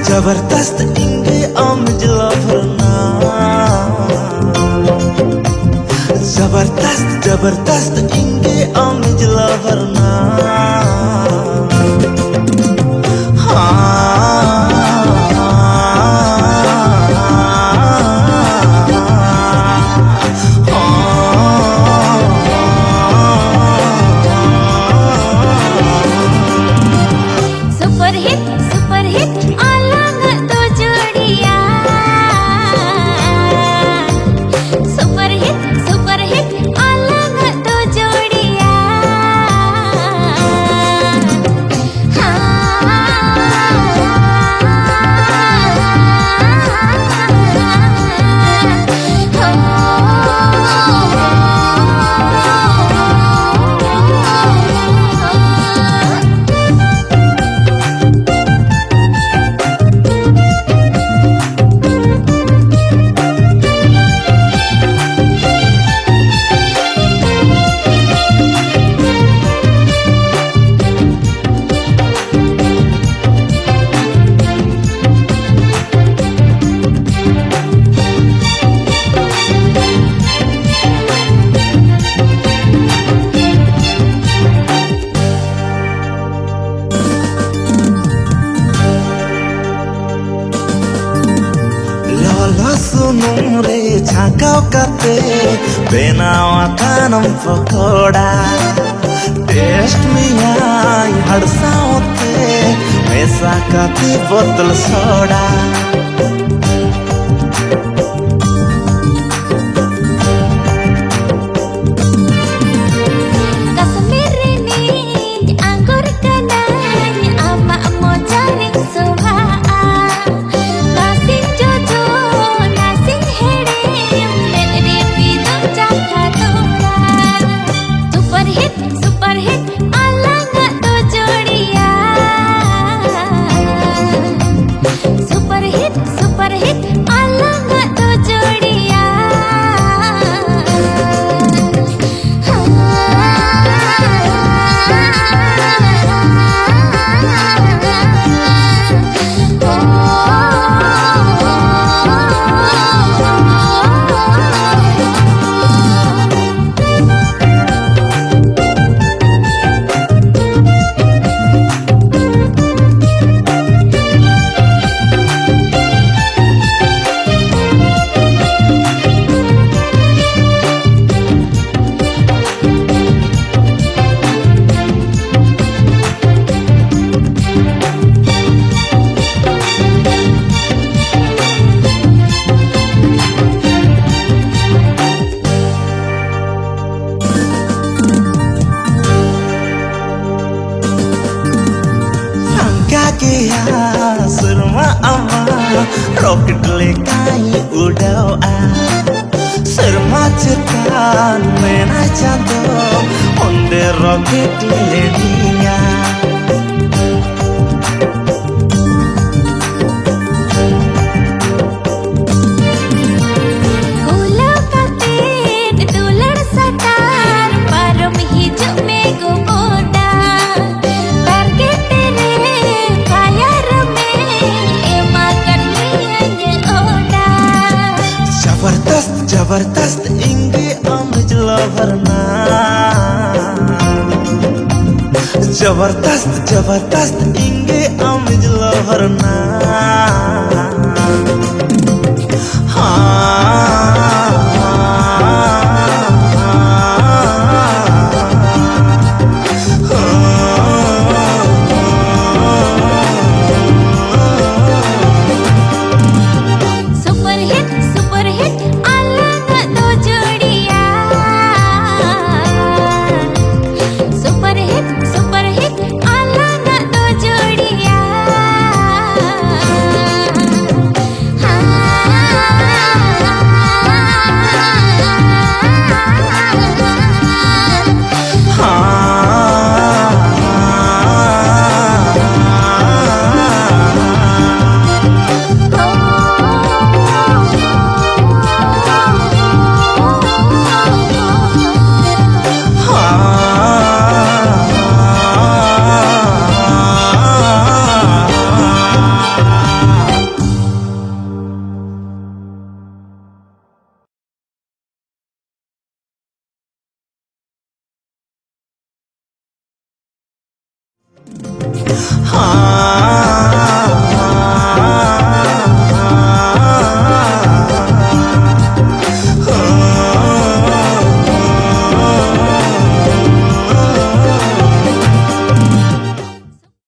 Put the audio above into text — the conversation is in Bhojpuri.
जबरदस्त इंगे आमजला भरना जबरदस्त जबरदस्त इंगे आमजला भरना सुपर हिट अलग दो जोड़िया सुपर हिट अलग दो जोड़िया sunung re chakau kate benawa kanam pakoda taste miya hadsaote mesa kate botol soda super hit अलग दो जोड़िया Surma ama rocket lekai udawa Surma cetan mena jatuh onde rocket ledinya Gulau katin dular satar parum hijau mego boda target जबरदस्त इंगे आमजला भरना जबरदस्त इंगे आमजला भरना सुपर हिट अलग दो जोड़िया सुपर हिट अलग दो जोड़िया मा